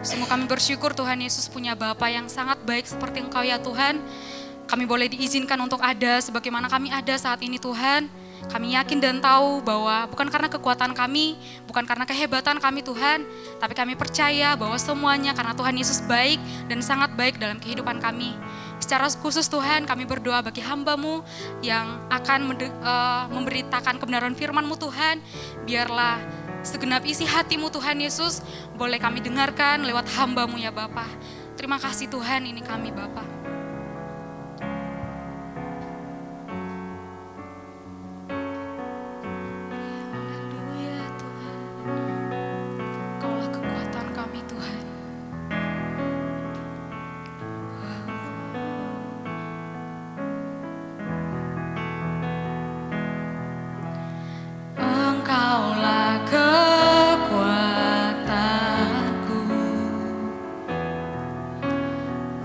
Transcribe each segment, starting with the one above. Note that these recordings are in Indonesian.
Sungguh kami bersyukur Tuhan Yesus punya Bapa yang sangat baik seperti Engkau ya Tuhan. Kami boleh diizinkan untuk ada sebagaimana kami ada saat ini Tuhan. Kami yakin dan tahu bahwa bukan karena kekuatan kami, bukan karena kehebatan kami Tuhan, tapi kami percaya bahwa semuanya karena Tuhan Yesus baik dan sangat baik dalam kehidupan kami. Secara khusus Tuhan kami berdoa bagi hamba-Mu yang akan memberitakan kebenaran firman-Mu Tuhan. Biarlah segenap isi hati-Mu Tuhan Yesus boleh kami dengarkan lewat hamba-Mu ya Bapa. Terima kasih Tuhan, ini kami Bapa. Haleluya Tuhan, Kaulah kekuatan kami Tuhan. Engkaulah kekuatanku,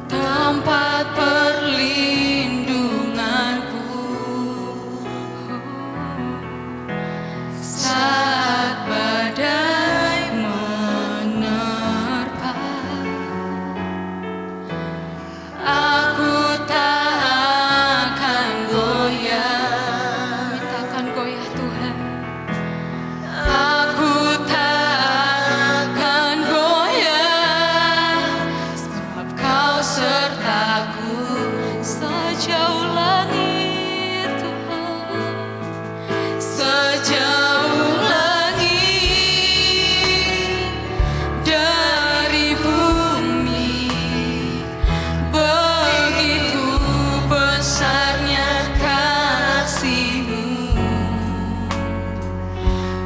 tempat perlindunganku, saat badai menerpa. Aku tak akan goyah, kami tak akan goyah Tuhan. Aku tak akan goyah, sebab Kau sertaku sejauh langit Tuhan, sejauh langit dari bumi. Begitu besarnya kasih-Mu,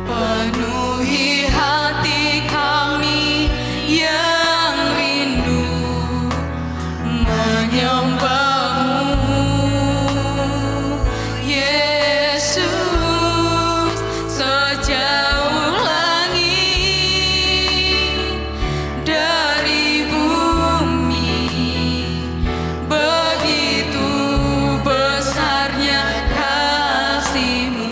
penuhi hati kami yang rindu menyembah-Mu, Yesus. Sejauh langit dari bumi, begitu besarnya kasih-Mu.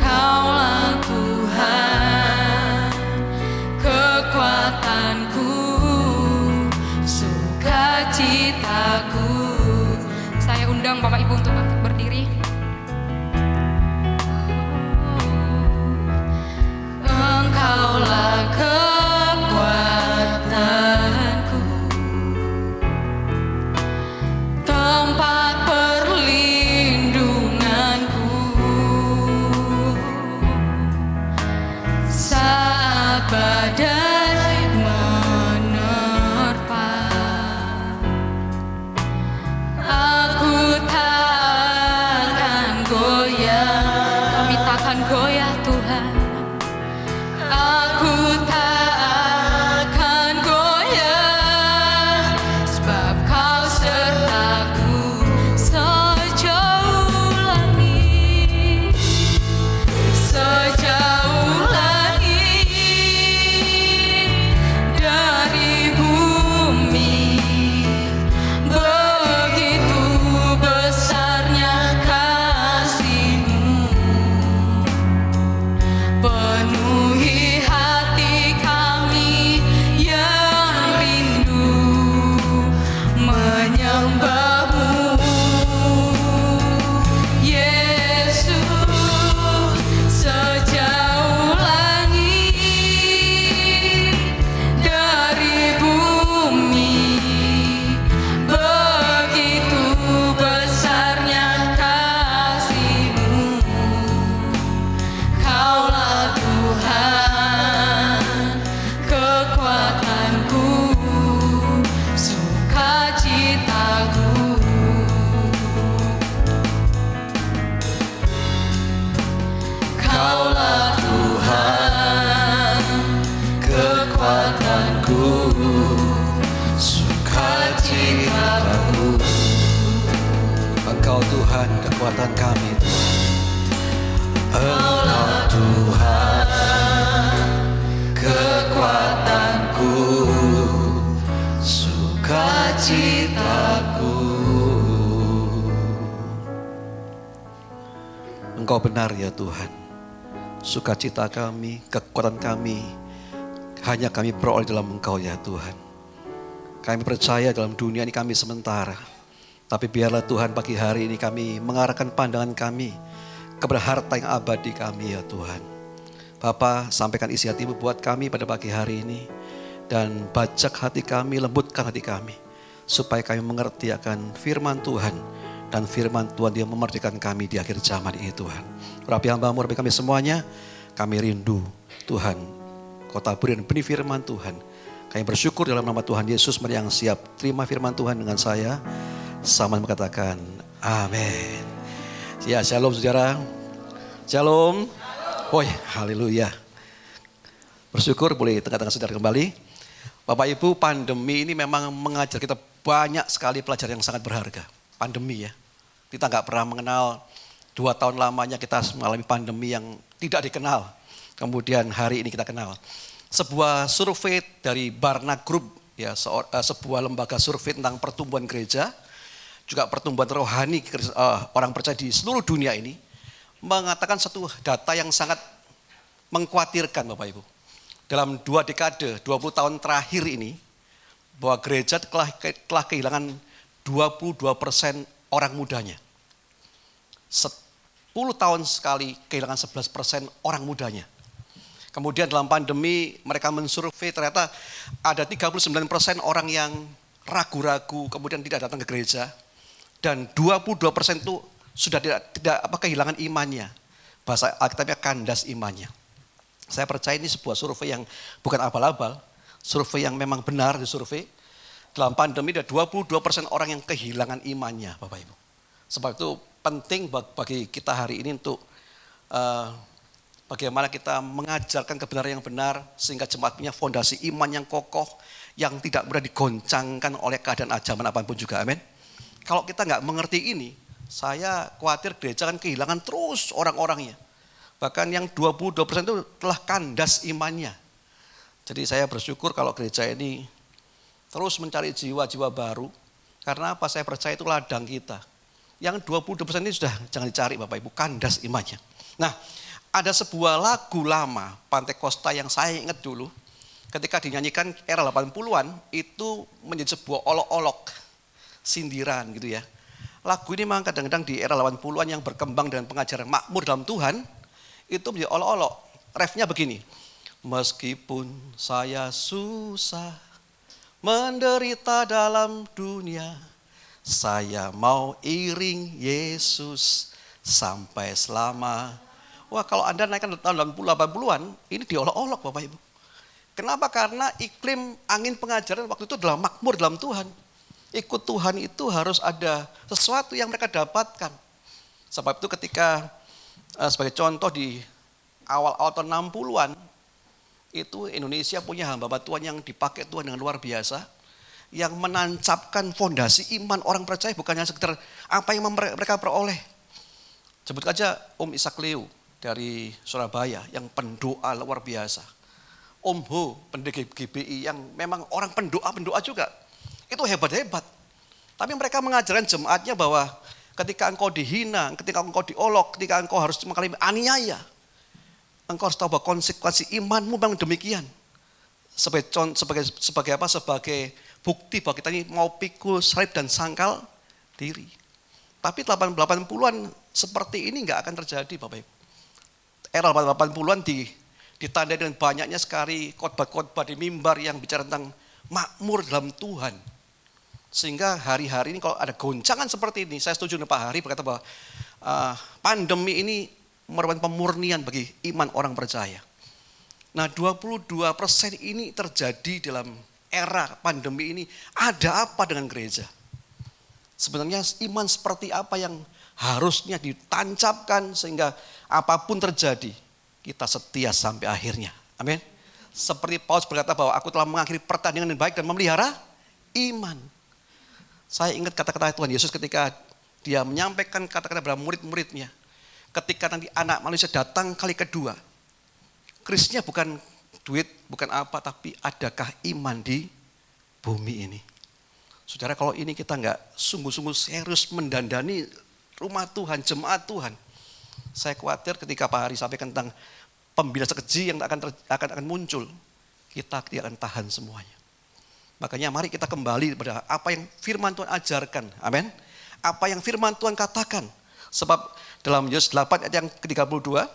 Kaulah Tuhan, kekuatanku, sukacitaku. Saya undang Bapak Ibu untuk bangkit berdiri. Engkaulah kekuatanku, tempat perlindunganku, saat badai menerpa. Aku tak akan goyah, kami tak akan goyah Tuhan. Aku tak akan goyah, sebab Kau sertaku sejauh langit, sejauh langit dari bumi. Begitu besarnya kasih-Mu, penuhi hati kami yang rindu menyembah-Mu, Yesus. Sejauh langit dari bumi, begitu besarnya kasih-Mu. Kaulah Tuhan, kekuatanku, sukacitaku. Kaulah Tuhan, kekuatanku, sukacitaku. Engkau Tuhan kekuatan kami Tuhan. Engkau Tuhan kekuatanku, sukacitaku. Engkau benar ya Tuhan, sukacita kami, kekuatan kami hanya kami peroleh dalam Engkau ya Tuhan. Kami percaya dalam dunia ini kami sementara. Tapi biarlah Tuhan pagi hari ini kami mengarahkan pandangan kami kepada harta yang abadi kami ya Tuhan. Bapa, sampaikan isi hati-Mu buat kami pada pagi hari ini. Dan bajak hati kami, lembutkan hati kami. Supaya kami mengerti akan firman Tuhan. Dan firman Tuhan dia memerdekakan kami di akhir zaman ini Tuhan. Rabi hamba-Mu, Rabi kami semuanya, kami rindu Tuhan. Kota beri dan benih firman Tuhan. Kami bersyukur dalam nama Tuhan Yesus, mari yang siap terima firman Tuhan dengan saya. Sama mengatakan amin. Ya, shalom saudara. Shalom. Oh ya, haleluya. Bersyukur boleh tengah-tengah saudara kembali. Bapak Ibu, pandemi ini memang mengajar kita banyak sekali pelajaran yang sangat berharga. Pandemi ya. Kita nggak pernah mengenal 2 tahun lamanya kita mengalami pandemi yang tidak dikenal. Kemudian hari ini kita kenal. Sebuah survei dari Barna Group, ya, sebuah lembaga survei tentang pertumbuhan gereja, juga pertumbuhan rohani orang percaya di seluruh dunia ini, mengatakan satu data yang sangat mengkhawatirkan Bapak Ibu. Dalam 2 dekade, 20 tahun terakhir ini, bahwa gereja telah kehilangan 22% orang mudanya. 10 tahun sekali kehilangan 11% orang mudanya. Kemudian dalam pandemi mereka mensurvei ternyata ada 39% orang yang ragu-ragu kemudian tidak datang ke gereja. Dan 22% itu sudah tidak kehilangan imannya. Bahasa Alkitabnya kandas imannya. Saya percaya ini sebuah survei yang bukan abal-abal. Survei yang memang benar disurvei. Dalam pandemi ada 22% orang yang kehilangan imannya Bapak Ibu. Sebab itu penting bagi kita hari ini untuk bagaimana kita mengajarkan kebenaran yang benar sehingga jemaat punya fondasi iman yang kokoh yang tidak mudah digoncangkan oleh keadaan zaman apapun juga, amin. Kalau kita nggak mengerti ini, saya khawatir gereja kan kehilangan terus orang-orangnya. Bahkan yang 22% itu telah kandas imannya. Jadi saya bersyukur kalau gereja ini terus mencari jiwa-jiwa baru. Karena apa? Saya percaya itu ladang kita. Yang 22% ini sudah jangan dicari Bapak Ibu, kandas imannya. Nah, ada sebuah lagu lama Pantai Costa yang saya ingat dulu ketika dinyanyikan era 80-an itu menjadi sebuah olok-olok sindiran gitu ya. Lagu ini memang kadang-kadang di era 80-an yang berkembang dengan pengajaran makmur dalam Tuhan itu menjadi olok-olok. Refnya begini. Meskipun saya susah menderita dalam dunia, saya mau iring Yesus sampai selama. Wah, kalau Anda naikkan tahun 80-an, ini diolok-olok Bapak Ibu. Kenapa? Karena iklim angin pengajaran waktu itu adalah makmur dalam Tuhan. Ikut Tuhan itu harus ada sesuatu yang mereka dapatkan. Sebab itu ketika sebagai contoh di awal-awal tahun 60-an, itu Indonesia punya hamba Tuhan yang dipakai Tuhan dengan luar biasa. Yang menancapkan fondasi iman orang percaya bukan hanya sekedar apa yang mereka peroleh. Sebut aja Om Ishak Leo dari Surabaya yang pendoa luar biasa. Om Ho, pendiri GBI yang memang orang pendoa juga. Itu hebat-hebat. Tapi mereka mengajarkan jemaatnya bahwa ketika engkau dihina, ketika engkau diolok, ketika engkau harus mengalami aniaya, engkau harus tahu bahwa konsekuensi imanmu memang demikian. Sebagai apa? Sebagai bukti bahwa kita ini mau pikul, salib dan sangkal diri. Tapi 80-an seperti ini nggak akan terjadi Bapak Ibu. Era 80-an ditandai dengan banyaknya sekali khotbah-khotbah di mimbar yang bicara tentang makmur dalam Tuhan. Sehingga hari-hari ini kalau ada goncangan seperti ini, saya setuju dengan Pak Hari berkata bahwa pandemi ini merupakan pemurnian bagi iman orang percaya. Nah 22% ini terjadi dalam era pandemi ini. Ada apa dengan gereja? Sebenarnya iman seperti apa yang harusnya ditancapkan sehingga apapun terjadi, kita setia sampai akhirnya. Amin. Seperti Paulus berkata bahwa aku telah mengakhiri pertandingan yang baik dan memelihara iman. Saya ingat kata-kata Tuhan Yesus ketika dia menyampaikan kata-kata kepada murid-muridnya. Ketika nanti anak manusia datang kali kedua, krisnya bukan duit, bukan apa, tapi adakah iman di bumi ini. Saudara, kalau ini kita nggak sungguh-sungguh serius mendandani rumah Tuhan, jemaat Tuhan, saya khawatir ketika Pak Hari sampaikan tentang pembinaan keji yang akan muncul, kita tidak akan tahan semuanya. Makanya mari kita kembali pada apa yang firman Tuhan ajarkan. Amin. Apa yang firman Tuhan katakan. Sebab dalam Yohanes 8 ayat yang ke-32,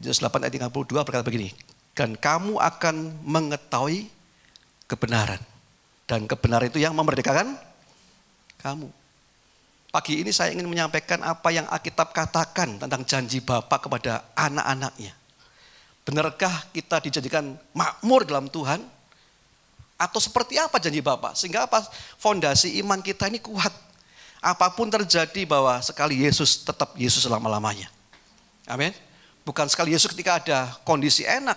Yohanes 8 ayat 32 berkata begini, dan kamu akan mengetahui kebenaran. Dan kebenaran itu yang memerdekakan kamu. Pagi ini saya ingin menyampaikan apa yang Alkitab katakan tentang janji Bapa kepada anak-anaknya. Benarkah kita dijanjikan makmur dalam Tuhan? Atau seperti apa janji Bapa? Sehingga apa? Fondasi iman kita ini kuat. Apapun terjadi bahwa sekali Yesus tetap Yesus selama-lamanya. Amin. Bukan sekali Yesus ketika ada kondisi enak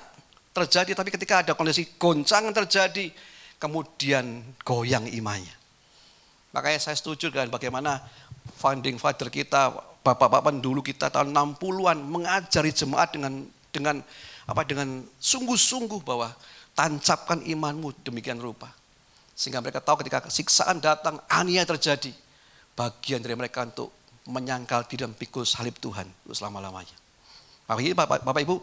terjadi, tapi ketika ada kondisi goncangan terjadi, kemudian goyang imannya. Makanya saya setuju dengan bagaimana founding father kita, bapak-bapak dulu kita tahun 60-an mengajari jemaat dengan sungguh-sungguh bahwa tancapkan imanmu demikian rupa. Sehingga mereka tahu ketika siksaan datang, aniaya terjadi, bagian dari mereka untuk menyangkal di dalam pikul salib Tuhan selama-lamanya. Bapak Ibu,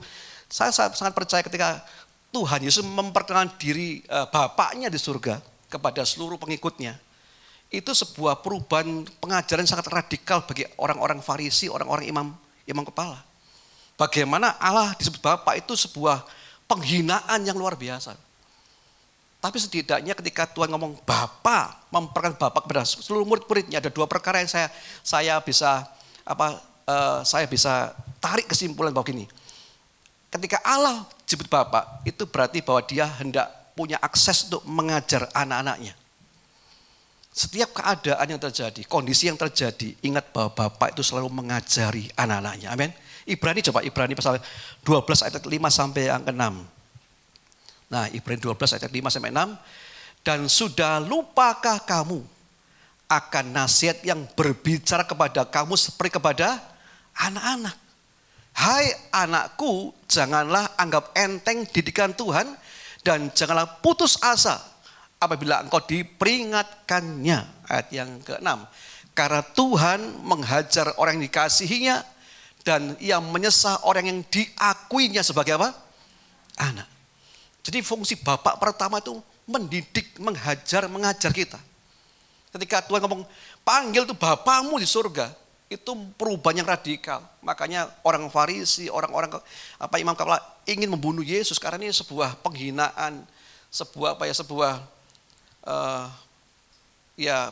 saya sangat percaya ketika Tuhan Yesus memperkenalkan diri Bapaknya di surga kepada seluruh pengikutnya, itu sebuah perubahan pengajaran sangat radikal bagi orang-orang Farisi, orang-orang imam kepala. Bagaimana Allah disebut Bapa itu sebuah penghinaan yang luar biasa. Tapi setidaknya ketika Tuhan ngomong Bapa, memperkenalkan Bapa kepada seluruh murid-muridnya, ada dua perkara yang saya bisa tarik kesimpulan bahwa gini. Ketika Allah disebut Bapa, itu berarti bahwa dia hendak punya akses untuk mengajar anak-anaknya. Setiap keadaan yang terjadi, kondisi yang terjadi, ingat bahwa Bapak itu selalu mengajari anak-anaknya. Amin. Ibrani pasal 12 ayat 5 sampai yang ke-6. Nah, Ibrani 12 ayat 5 sampai 6. Dan sudah lupakah kamu akan nasihat yang berbicara kepada kamu seperti kepada anak-anak? Hai anakku, janganlah anggap enteng didikan Tuhan dan janganlah putus asa apabila engkau diperingatkannya. Ayat yang ke-6. Karena Tuhan menghajar orang yang dikasihinya dan ia menyesal orang yang diakuinya sebagai apa? Anak. Jadi fungsi Bapak pertama itu mendidik, mengajar kita. Ketika Tuhan ngomong, panggil tuh Bapamu di surga, itu perubahan yang radikal. Makanya orang Farisi, orang-orang imam kepala ingin membunuh Yesus karena ini sebuah penghinaan, sebuah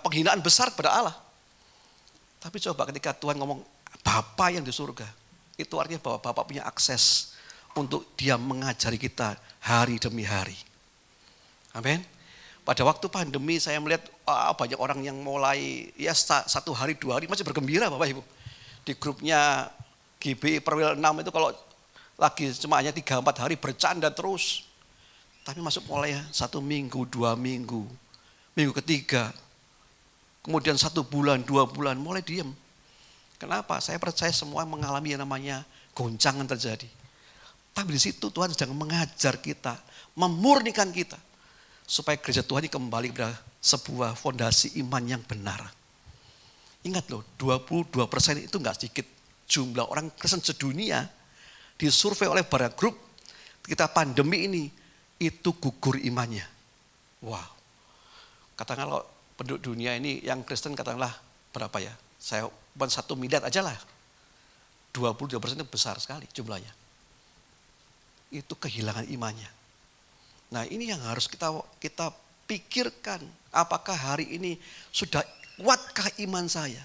penghinaan besar kepada Allah. Tapi coba ketika Tuhan ngomong Bapa yang di surga, itu artinya bahwa Bapak punya akses untuk dia mengajari kita hari demi hari. Amin. Pada waktu pandemi saya melihat banyak orang yang mulai satu hari dua hari masih bergembira Bapak Ibu. Di grupnya GB Perwil 6 itu kalau lagi cuma hanya 3-4 hari bercanda terus. Tapi masuk mulai 1 minggu, 2 minggu, minggu ketiga, kemudian 1 bulan, 2 bulan mulai diam. Kenapa? Saya percaya semua mengalami yang namanya goncangan terjadi. Tapi di situ Tuhan sedang mengajar kita, memurnikan kita. Supaya gereja Tuhan ini kembali kepada sebuah fondasi iman yang benar. Ingat loh, 22% itu enggak sedikit jumlah orang Kristen sedunia. Disurvei oleh Barna Group, kita pandemi ini, itu gugur imannya. Wow. Katakanlah kalau penduduk dunia ini yang Kristen katakanlah berapa ya? Saya 1 miliar aja lah. 22% itu besar sekali jumlahnya. Itu kehilangan imannya. Nah ini yang harus kita pikirkan. Apakah hari ini sudah kuatkah iman saya?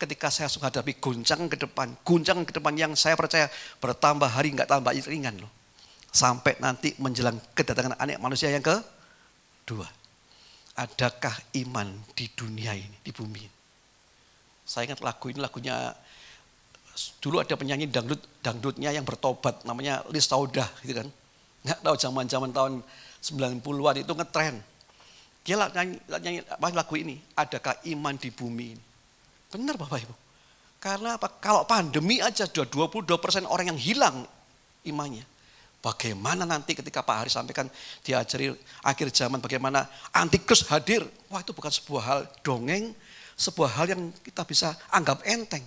Ketika saya menghadapi goncangan ke depan yang saya percaya bertambah hari enggak tambah ringan loh. Sampai nanti menjelang kedatangan anak manusia yang kedua. Adakah iman di dunia ini, di bumi ini? Saya ingat lagu ini, lagunya dulu ada penyanyi dangdutnya yang bertobat, namanya Lis Saudah gitu kan. Nggak tahu zaman-zaman tahun 90-an itu ngetren. Dia nyanyi lagu ini, adakah iman di bumi ini? Benar Bapak Ibu. Karena apa? Kalau pandemi aja sudah 22% orang yang hilang imannya. Bagaimana nanti ketika Pak Hari sampaikan diajari akhir zaman bagaimana antikristus hadir. Wah itu bukan sebuah hal dongeng, sebuah hal yang kita bisa anggap enteng.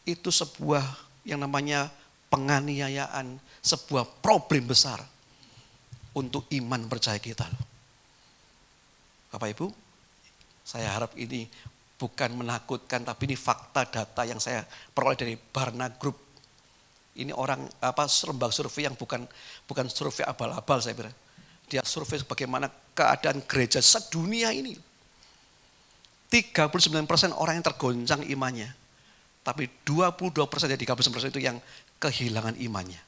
Itu sebuah yang namanya penganiayaan, sebuah problem besar untuk iman percaya kita loh. Bapak Ibu, saya harap ini bukan menakutkan, tapi ini fakta data yang saya peroleh dari Barna Group. Ini orang lembaga survei yang bukan survei abal-abal saya kira. Dia survei bagaimana keadaan gereja sedunia ini. 39% orang yang tergoncang imannya. Tapi 22% dari 39% itu yang kehilangan imannya.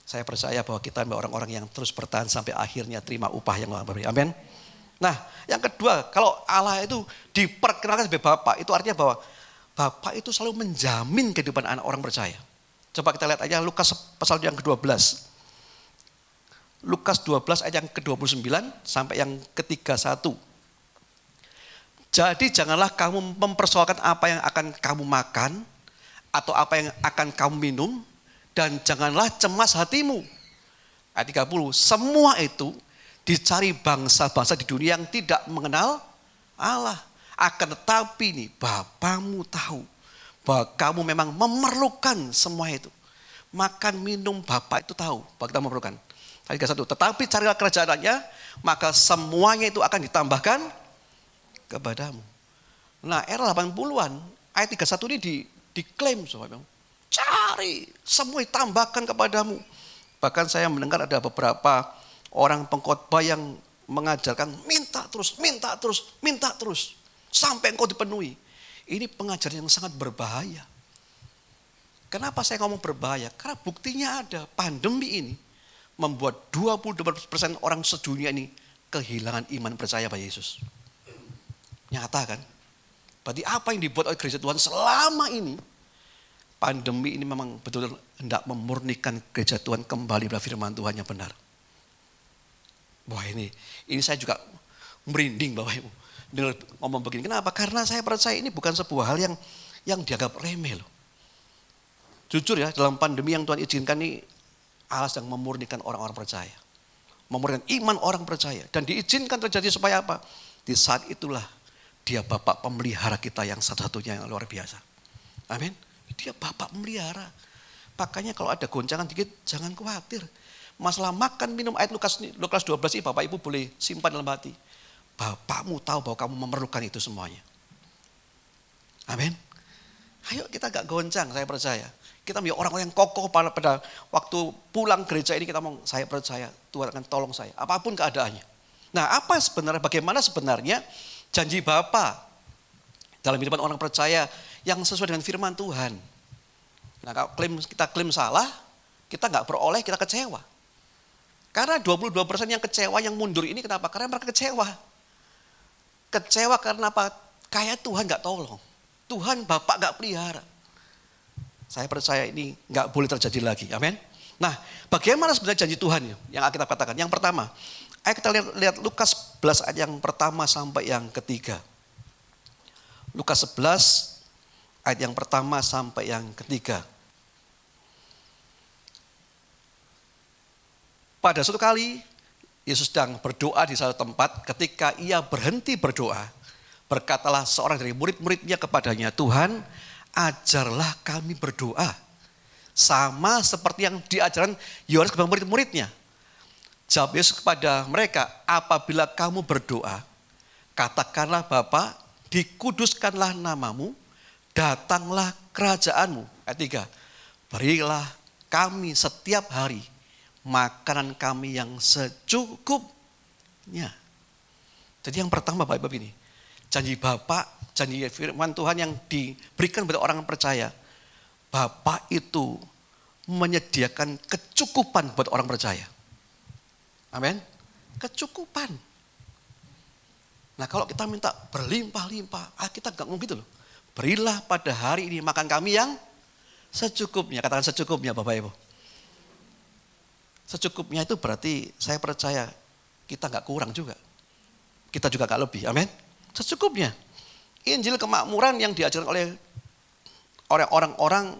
Saya percaya bahwa kita orang-orang yang terus bertahan sampai akhirnya terima upah yang memberi. Amin. Nah, yang kedua, kalau Allah itu diperkenalkan sebagai Bapa, itu artinya bahwa Bapa itu selalu menjamin kehidupan anak orang percaya. Coba kita lihat aja Lukas pasal yang ke-12. Lukas 12 ayat yang ke-29 sampai yang ke-31. Jadi janganlah kamu mempersoalkan apa yang akan kamu makan atau apa yang akan kamu minum, dan janganlah cemas hatimu. Ayat 30, semua itu dicari bangsa-bangsa di dunia yang tidak mengenal Allah. Akan tetapi nih, Bapamu tahu bahwa kamu memang memerlukan semua itu. Makan, minum, Bapa itu tahu bahwa kita memerlukan. Ayat 31, tetapi carilah kerajaannya, maka semuanya itu akan ditambahkan kepadamu. Nah, era 80-an, ayat 31 ini diklaim semua. Cari, semua ditambahkan kepadamu. Bahkan saya mendengar ada beberapa orang pengkhotbah yang mengajarkan minta terus, minta terus, minta terus. Sampai engkau dipenuhi. Ini pengajaran yang sangat berbahaya. Kenapa saya ngomong berbahaya? Karena buktinya ada, pandemi ini membuat 22% orang sedunia ini kehilangan iman percaya pada Yesus. Nyata kan? Berarti apa yang dibuat oleh gereja Tuhan selama ini, pandemi ini memang betul-betul hendak memurnikan gereja Tuhan kembali pada firman Tuhan yang benar. Wah ini saya juga merinding Bapak Ibu dengar ngomong begini. Kenapa? Karena saya percaya ini bukan sebuah hal yang dianggap remeh loh. Jujur ya, dalam pandemi yang Tuhan izinkan ini, Allah sedang memurnikan orang-orang percaya. Memurnikan iman orang percaya. Dan diizinkan terjadi supaya apa? Di saat itulah Dia Bapak pemelihara kita yang satu-satunya yang luar biasa. Amin. Dia Bapak pemelihara. Makanya kalau ada goncangan dikit, jangan khawatir. Masalah makan, minum, ayat Lukas 12 ini Bapak Ibu boleh simpan dalam hati. Bapakmu tahu bahwa kamu memerlukan itu semuanya. Amin. Ayo kita gak goncang, saya percaya. Kita menjadi orang-orang yang kokoh pada waktu pulang gereja ini kita ngomong, saya percaya Tuhan akan tolong saya. Apapun keadaannya. Nah bagaimana sebenarnya janji Bapa dalam kehidupan orang percaya yang sesuai dengan firman Tuhan. Nah kalau kita klaim salah, kita gak beroleh, kita kecewa. Karena 22% yang kecewa, yang mundur ini kenapa? Karena mereka kecewa. Kecewa karena apa? Kayak Tuhan gak tolong. Tuhan Bapak gak pelihara. Saya percaya ini gak boleh terjadi lagi. Amin. Nah bagaimana sebenarnya janji Tuhan yang kita katakan? Yang pertama, ayo kita lihat Lukas 11 ayat yang pertama sampai yang ketiga. Lukas 11 ayat yang pertama sampai yang ketiga. Pada suatu kali Yesus sedang berdoa di satu tempat. Ketika ia berhenti berdoa, berkatalah seorang dari murid-muridnya kepadanya, Tuhan, ajarlah kami berdoa. Sama seperti yang diajarkan Yohanes kepada murid-muridnya. Jawab Yesus kepada mereka, apabila kamu berdoa, katakanlah Bapa, dikuduskanlah namamu, datanglah kerajaanmu. Ayat 3, berilah kami setiap hari makanan kami yang secukupnya. Jadi yang pertama Bapak Ibu ini, janji Bapak, janji firman Tuhan yang diberikan kepada orang yang percaya. Bapak itu menyediakan kecukupan buat orang percaya. Amin. Kecukupan. Nah kalau kita minta berlimpah-limpah, kita gak ngomong gitu loh. Berilah pada hari ini makan kami yang secukupnya. Katakan secukupnya Bapak Ibu. Secukupnya itu berarti saya percaya kita gak kurang juga. Kita juga gak lebih. Amin. Secukupnya. Injil kemakmuran yang diajarkan oleh orang-orang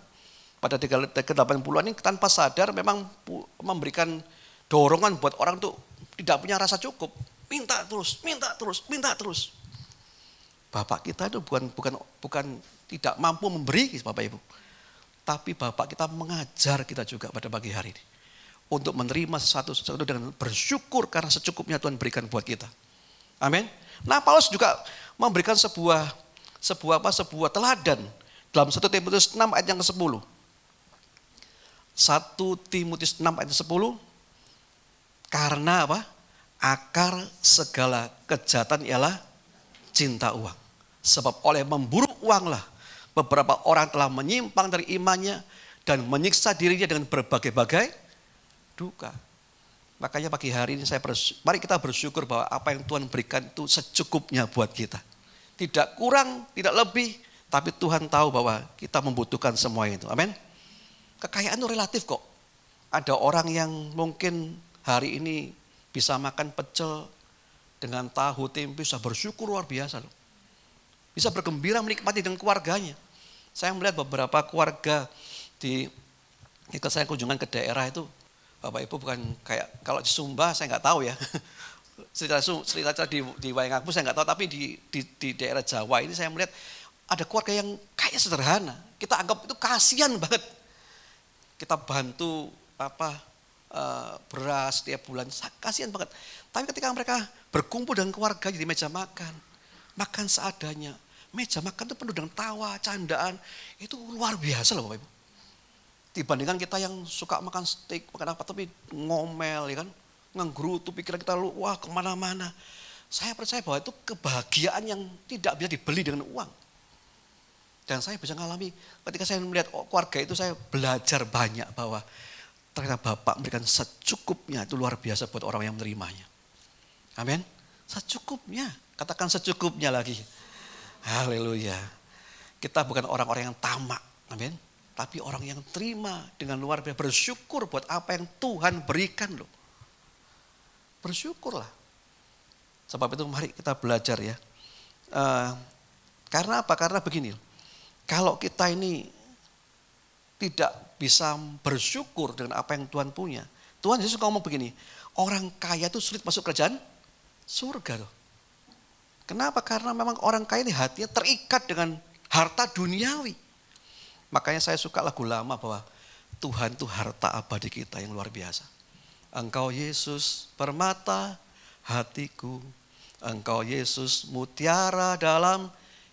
pada dekade 80-an ini tanpa sadar memang memberikan dorongan buat orang tuh tidak punya rasa cukup. Minta terus, minta terus, minta terus. Bapak kita itu bukan tidak mampu memberi Bapak Ibu. Tapi Bapak kita mengajar kita juga pada pagi hari ini. untuk menerima sesuatu dengan bersyukur karena secukupnya Tuhan berikan buat kita. Amin. Nah, Paulus juga memberikan sebuah teladan dalam 1 Timotius 6 ayat yang ke-10. 1 Timotius 6 ayat 10. Karena apa? Akar segala kejahatan ialah cinta uang. Sebab oleh memburu uanglah beberapa orang telah menyimpang dari imannya dan menyiksa dirinya dengan berbagai-bagai duka. Makanya pagi hari ini mari kita bersyukur bahwa apa yang Tuhan berikan itu secukupnya buat kita. Tidak kurang, tidak lebih, tapi Tuhan tahu bahwa kita membutuhkan semua itu. Amin. Kekayaan itu relatif kok. Ada orang yang mungkin hari ini bisa makan pecel dengan tahu tempe, bisa bersyukur luar biasa loh. Bisa bergembira menikmati dengan keluarganya. Saya melihat beberapa keluarga ketika saya kunjungan ke daerah itu, Bapak Ibu bukan kayak, kalau di Sumba saya nggak tahu ya. Cerita di Wayangapu saya nggak tahu, tapi di daerah Jawa ini saya melihat ada keluarga yang kayak sederhana. Kita anggap itu kasihan banget. Kita bantu beras tiap bulan, kasihan banget. Tapi ketika mereka berkumpul dengan keluarga di meja makan seadanya. Meja makan itu penuh dengan tawa, candaan. Itu luar biasa loh Bapak Ibu. Dibandingkan kita yang suka makan steak, makan apa, tapi ngomel ya kan. Ngenggerutu pikiran kita, wah kemana-mana. Saya percaya bahwa itu kebahagiaan yang tidak bisa dibeli dengan uang. Dan saya bisa mengalami, ketika saya melihat keluarga itu, saya belajar banyak bahwa ternyata Bapak memberikan secukupnya, itu luar biasa buat orang yang menerimanya. Amin. Secukupnya, katakan secukupnya lagi. Haleluya. Kita bukan orang-orang yang tamak, amin. Tapi orang yang terima dengan luar biasa, bersyukur buat apa yang Tuhan berikan loh. Bersyukurlah. Sebab itu mari kita belajar ya. Karena apa? Karena begini, kalau kita ini tidak bisa bersyukur dengan apa yang Tuhan punya. Tuhan Yesus ngomong begini, orang kaya itu sulit masuk kerajaan surga loh. Kenapa? Karena memang orang kaya ini hatinya terikat dengan harta duniawi. Makanya saya suka lagu lama bahwa Tuhan itu harta abadi kita yang luar biasa. Engkau Yesus permata hatiku, Engkau Yesus mutiara dalam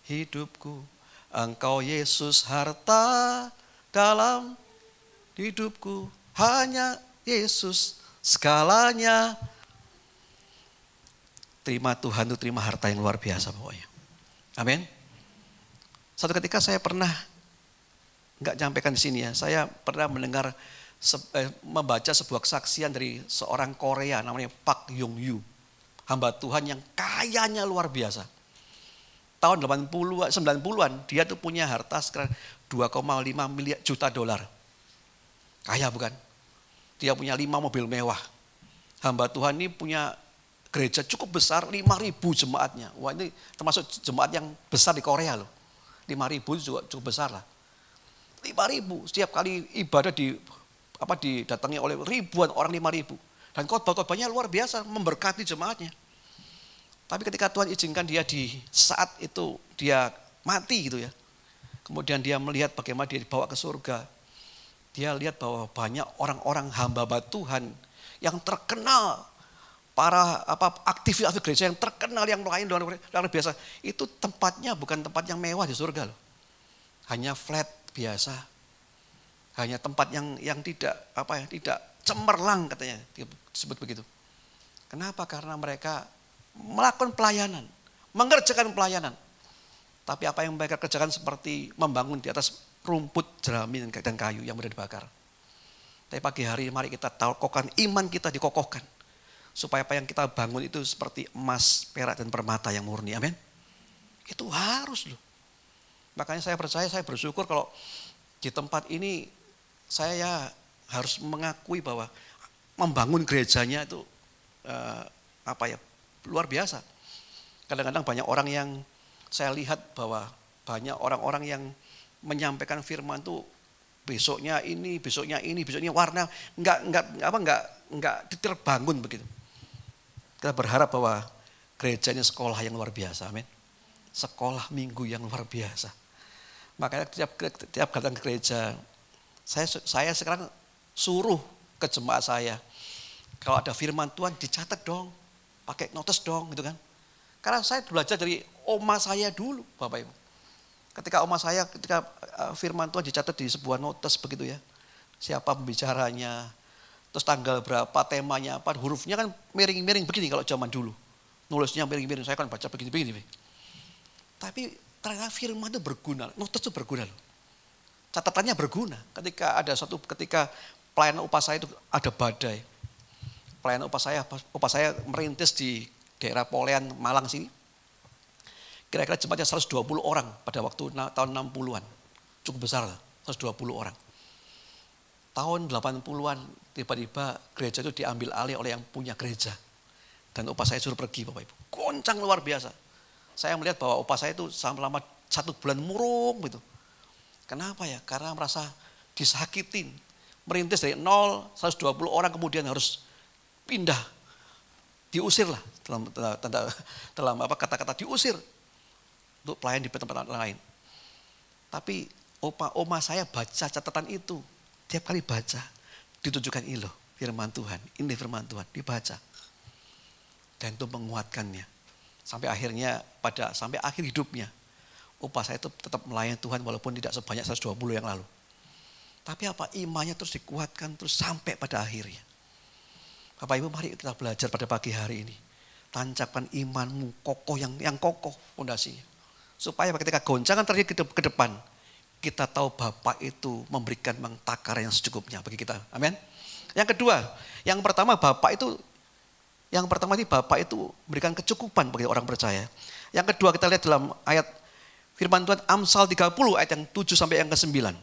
hidupku, Engkau Yesus harta dalam hidupku, hanya Yesus segalanya. Terima Tuhan itu terima harta yang luar biasa pokoknya. Amin. Satu ketika saya pernah, nggak nyampaikan di sini ya, saya pernah membaca sebuah kesaksian dari seorang Korea namanya Park Yong Yu. Hamba Tuhan yang kayanya luar biasa. Tahun 90-an dia tuh punya harta sekitar 2,5 miliar juta dolar. Kaya bukan? Dia punya 5 mobil mewah. Hamba Tuhan ini punya gereja cukup besar, 5.000 jemaatnya. Wah, ini termasuk jemaat yang besar di Korea loh. 5.000 juga cukup besar lah. 5.000 setiap kali ibadah didatangi oleh ribuan orang, 5.000. Dan khotbah-khotbahnya luar biasa, memberkati jemaatnya. Tapi ketika Tuhan izinkan dia di saat itu dia mati gitu ya. Kemudian dia melihat bagaimana dia dibawa ke surga. Dia lihat bahwa banyak orang-orang hamba Tuhan yang terkenal, para aktivis gereja yang terkenal, yang melayani luar biasa. Itu tempatnya bukan tempat yang mewah di surga loh. Hanya flat biasa. Hanya tempat yang tidak cemerlang katanya, disebut begitu. Kenapa? Karena mereka melakukan pelayanan, mengerjakan pelayanan. Tapi apa yang mereka kerjakan seperti membangun di atas rumput, jerami dan kayu yang mudah dibakar. Tapi pagi hari mari kita kokohkan iman kita, dikokohkan. Supaya apa yang kita bangun itu seperti emas, perak dan permata yang murni. Amin. Itu harus loh. Makanya saya percaya, saya bersyukur kalau di tempat ini saya harus mengakui bahwa membangun gerejanya itu luar biasa. Kadang-kadang banyak orang yang saya lihat bahwa banyak orang-orang yang menyampaikan firman itu besoknya ini warna enggak terbangun begitu. Kita berharap bahwa gerejanya sekolah yang luar biasa, amin. Sekolah minggu yang luar biasa. Makanya tiap datang ke gereja, saya sekarang suruh ke jemaat saya. Kalau ada firman Tuhan dicatat dong, pakai notes dong gitu kan. Karena saya belajar dari oma saya dulu Bapak Ibu. Ketika firman Tuhan dicatat di sebuah notes begitu ya. Siapa pembicaranya, terus tanggal berapa, temanya apa, hurufnya kan miring-miring begini kalau zaman dulu. Nulisnya miring-miring, saya kan baca begini-begini. Tapi ternyata firman itu berguna, notes itu berguna loh. Catatannya berguna. Ketika pelayanan upah saya itu ada badai. Pelayanan upah saya merintis di daerah Polean, Malang sini. Kira-kira jemaatnya 120 orang pada waktu tahun 60-an. Cukup besar lah, 120 orang. Tahun 80-an tiba-tiba gereja itu diambil alih oleh yang punya gereja. Dan upah saya suruh pergi Bapak Ibu. Goncang luar biasa. Saya melihat bahwa upah saya itu selama 1 bulan murung gitu. Kenapa ya? Karena merasa disakitin. Merintis dari 0, 120 orang kemudian harus pindah. Diusir lah. Dalam kata-kata diusir. Untuk pelayan di tempat lain. Tapi oma saya baca catatan itu. Tiap kali baca. Ditunjukkan ini loh firman Tuhan. Ini firman Tuhan. Dibaca. Dan itu menguatkannya. Sampai akhir hidupnya. Upah saya itu tetap melayani Tuhan walaupun tidak sebanyak 120 yang lalu. Tapi imannya terus dikuatkan terus sampai pada akhirnya. Bapak Ibu mari kita belajar pada pagi hari ini. Tancapkan imanmu kokoh yang kokoh fondasinya. Supaya ketika goncangan terjadi ke depan, kita tahu Bapak itu memberikan takaran yang secukupnya bagi kita. Amin. Yang kedua, yang pertama Bapak itu memberikan kecukupan bagi orang percaya. Yang kedua kita lihat dalam ayat firman Tuhan Amsal 30 ayat yang 7 sampai yang ke-9.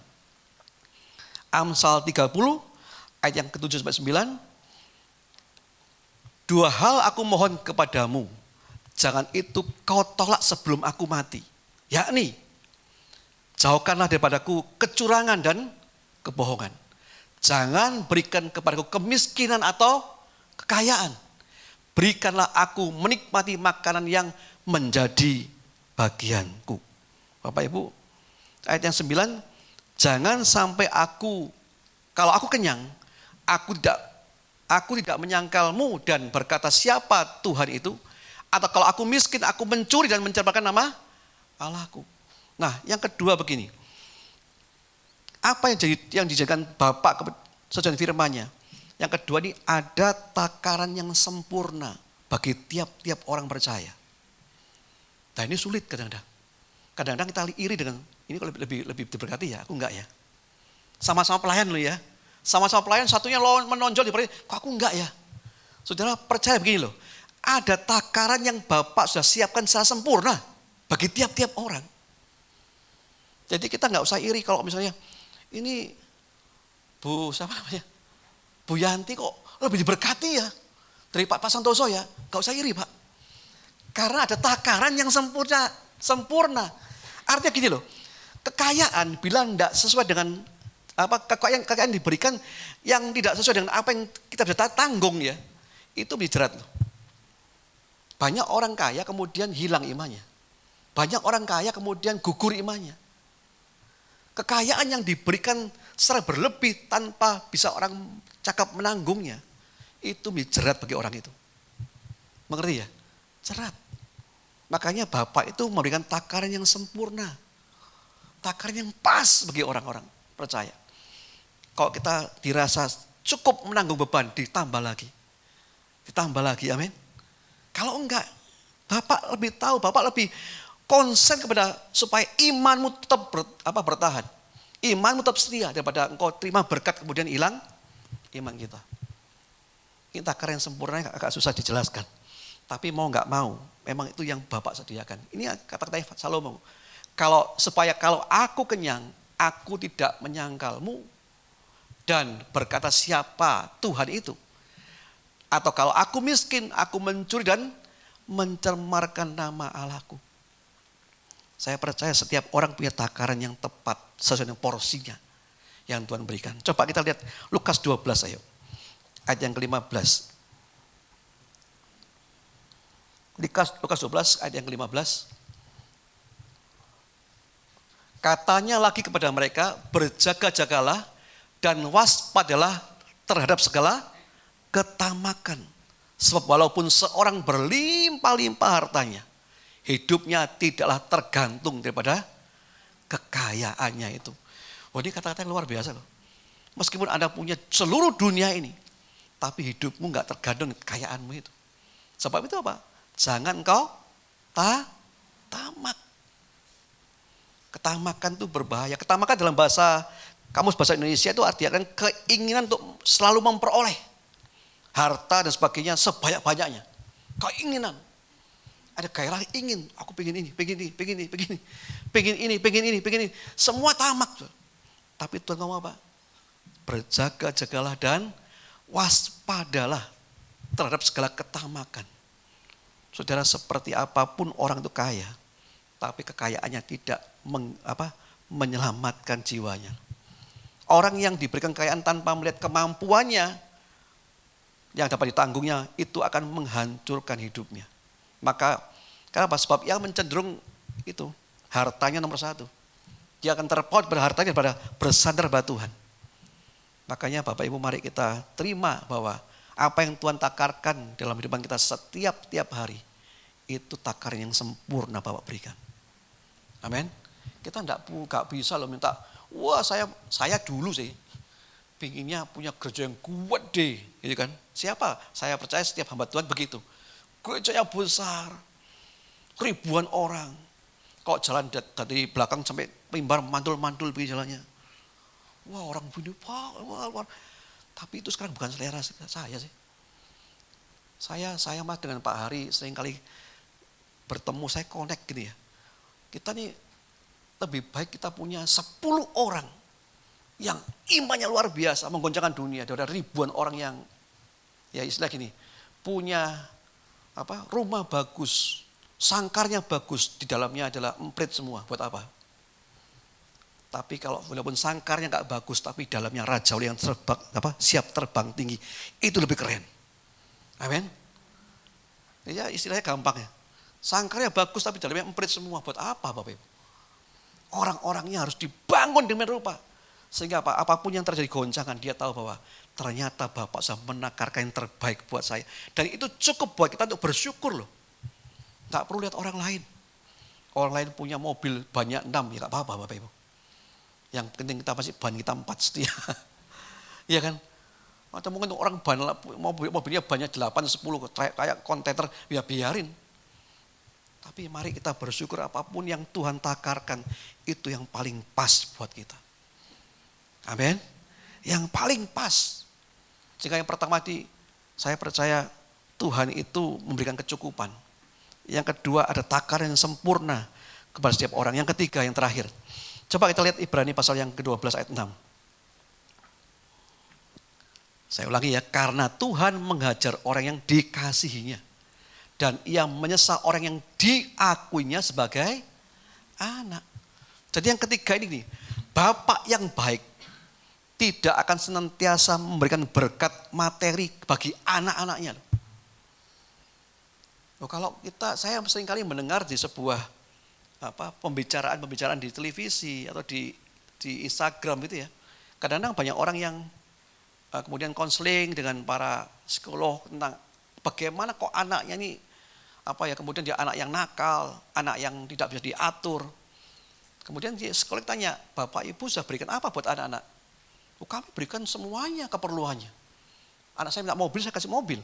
Amsal 30 ayat yang ke-7 sampai 9. 2 hal aku mohon kepadamu, jangan itu kau tolak sebelum aku mati. Yakni, jauhkanlah daripadaku kecurangan dan kebohongan. Jangan berikan kepadaku kemiskinan atau kekayaan. Berikanlah aku menikmati makanan yang menjadi bagianku. Bapak Ibu, ayat yang 9, jangan sampai kalau aku kenyang, aku tidak menyangkalmu dan berkata siapa Tuhan itu. Atau kalau aku miskin, aku mencuri dan menceritakan nama Allahku. Nah, yang kedua begini. Apa yang dijadikan Bapak sesuai firman-Nya? Yang kedua ini ada takaran yang sempurna bagi tiap-tiap orang percaya. Nah ini sulit kadang-kadang. Kadang-kadang kita iri dengan, ini kok lebih diberkati ya, aku enggak ya. Sama-sama pelayan loh ya. Sama-sama pelayan, satunya menonjol di kok aku enggak ya. Saudara percaya begini loh. Ada takaran yang Bapak sudah siapkan secara sempurna bagi tiap-tiap orang. Jadi kita enggak usah iri kalau misalnya ini Bu Yanti kok lebih diberkati ya dari Pak Santoso ya. Enggak usah iri Pak. Karena ada takaran yang sempurna. Artinya gini loh. Kekayaan bila enggak sesuai dengan kekayaan diberikan yang tidak sesuai dengan apa yang kita bisa tanggung ya. Itu dijerat loh. Banyak orang kaya kemudian hilang imannya. Banyak orang kaya kemudian gugur imannya. Kekayaan yang diberikan secara berlebih tanpa bisa orang cakap menanggungnya. Itu dijerat bagi orang itu. Mengerti ya? Jerat. Makanya Bapak itu memberikan takaran yang sempurna. Takaran yang pas bagi orang-orang percaya. Kalau kita dirasa cukup menanggung beban, ditambah lagi. Ditambah lagi, amin. Kalau enggak, Bapak lebih tahu, Bapak lebih konsen kepada supaya imanmu tetap bertahan. Imanmu tetap setia daripada engkau terima berkat kemudian hilang iman kita. Ini takaran yang sempurna agak susah dijelaskan. Tapi mau enggak mau, memang itu yang Bapak sediakan. Ini kata-kata Salomo. Kalau aku kenyang, aku tidak menyangkalmu dan berkata siapa Tuhan itu. Atau kalau aku miskin, aku mencuri dan mencemarkan nama Allahku. Saya percaya setiap orang punya takaran yang tepat sesuai dengan porsinya yang Tuhan berikan. Coba kita lihat Lukas 12 ayo. Ayat yang ke-15. Lukas 12 ayat yang ke-15. Katanya lagi kepada mereka, berjaga-jagalah dan waspadalah terhadap segala ketamakan. Sebab walaupun seorang berlimpah-limpah hartanya, hidupnya tidaklah tergantung daripada kekayaannya itu. Wah, ini kata-kata yang luar biasa loh. Meskipun Anda punya seluruh dunia ini, tapi hidupmu nggak tergantung kekayaanmu itu. Sebab itu apa? Jangan engkau tamak. Ketamakan itu berbahaya. Ketamakan dalam kamus bahasa Indonesia itu artinya kan keinginan untuk selalu memperoleh harta dan sebagainya sebanyak-banyaknya. Keinginan. Ada gairah ingin, aku pengen ini, pengen ini, pengen ini, pengen ini, pengen ini, pengen ini, pengen ini. Semua tamak. Tapi Tuhan ngomong apa? Berjaga-jagalah dan waspadalah terhadap segala ketamakan. Saudara, seperti apapun orang itu kaya, tapi kekayaannya tidak menyelamatkan jiwanya. Orang yang diberikan kekayaan tanpa melihat kemampuannya yang dapat ditanggungnya, itu akan menghancurkan hidupnya. Maka kenapa? Sebab yang mencenderung itu hartanya nomor satu. Dia akan terpaut pada hartanya daripada bersandar pada Tuhan. Makanya Bapak Ibu, mari kita terima bahwa apa yang Tuhan takarkan dalam hidupan kita setiap hari, itu takaran yang sempurna Bapak berikan. Amin. Kita enggak bisa loh minta, wah saya dulu sih pinginnya punya gereja yang kuat deh, gitu kan. Siapa? Saya percaya setiap hamba Tuhan begitu. Gerejanya besar, ribuan orang. Kok jalan dari belakang sampai mimbar mantul-mantul begini jalannya. Wah, orang begini, wah. Tapi itu sekarang bukan selera saya sih. Saya mah dengan Pak Hari seringkali bertemu, saya connect gini ya. Kita nih lebih baik kita punya 10 orang yang imannya luar biasa, menggoncangkan dunia. Ada ribuan orang yang, ya istilah gini, punya rumah bagus, sangkarnya bagus, di dalamnya adalah emprit semua. Buat apa? Tapi kalau walaupun sangkarnya nggak bagus, tapi dalamnya rajauli yang siap terbang tinggi, itu lebih keren. Amin. Ya istilahnya gampang ya. Sangkarnya bagus, tapi dalamnya emprit semua. Buat apa Bapak Ibu? Orang-orangnya harus dibangun dengan rupa. Sehingga apapun yang terjadi goncangan, dia tahu bahwa ternyata Bapak sudah menakarkan yang terbaik buat saya. Dan itu cukup buat kita untuk bersyukur loh. Gak perlu lihat orang lain. Orang lain punya mobil banyak 6, ya gak apa-apa Bapak Ibu. Yang penting kita pasti ban kita 4 setia. Iya kan? Atau mungkin orang mobilnya banyak 8, 10, kayak kontainer, ya biarin. Tapi mari kita bersyukur apapun yang Tuhan takarkan, itu yang paling pas buat kita. Amin. Yang paling pas. Sehingga yang pertama saya percaya Tuhan itu memberikan kecukupan. Yang kedua ada takaran yang sempurna kepada setiap orang. Yang ketiga, yang terakhir. Coba kita lihat Ibrani pasal yang ke-12 ayat 6. Saya ulangi ya, karena Tuhan menghajar orang yang dikasihinya. Dan ia menyesal orang yang diakuinya sebagai anak. Jadi yang ketiga ini, Bapak yang baik tidak akan senantiasa memberikan berkat materi bagi anak-anaknya. Kalau saya seringkali mendengar di sebuah pembicaraan di televisi atau di Instagram gitu ya. Kadang-kadang banyak orang yang kemudian konseling dengan para psikolog tentang bagaimana kok anaknya ini kemudian dia anak yang nakal, anak yang tidak bisa diatur. Kemudian psikolog tanya, Bapak Ibu sudah berikan apa buat anak-anak? Kami berikan semuanya keperluannya. Anak saya minta mobil, saya kasih mobil.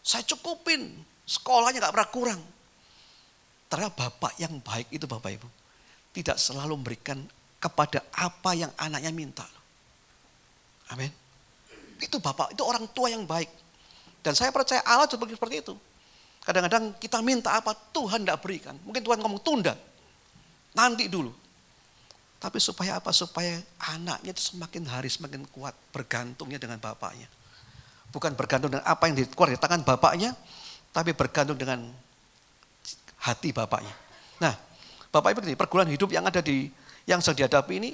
Saya cukupin, sekolahnya gak pernah kurang. Ternyata Bapak yang baik itu Bapak Ibu tidak selalu memberikan kepada apa yang anaknya minta. Amin. Itu Bapak, itu orang tua yang baik. Dan saya percaya Allah juga seperti itu. Kadang-kadang kita minta apa, Tuhan tidak berikan. Mungkin Tuhan ngomong tunda, nanti dulu. Tapi supaya apa? Supaya anaknya itu semakin hari semakin kuat bergantungnya dengan bapaknya. Bukan bergantung dengan apa yang keluar dari tangan bapaknya, tapi bergantung dengan hati bapaknya. Nah, Bapak Ibu begini, pergumulan hidup yang yang sedang dihadapi ini,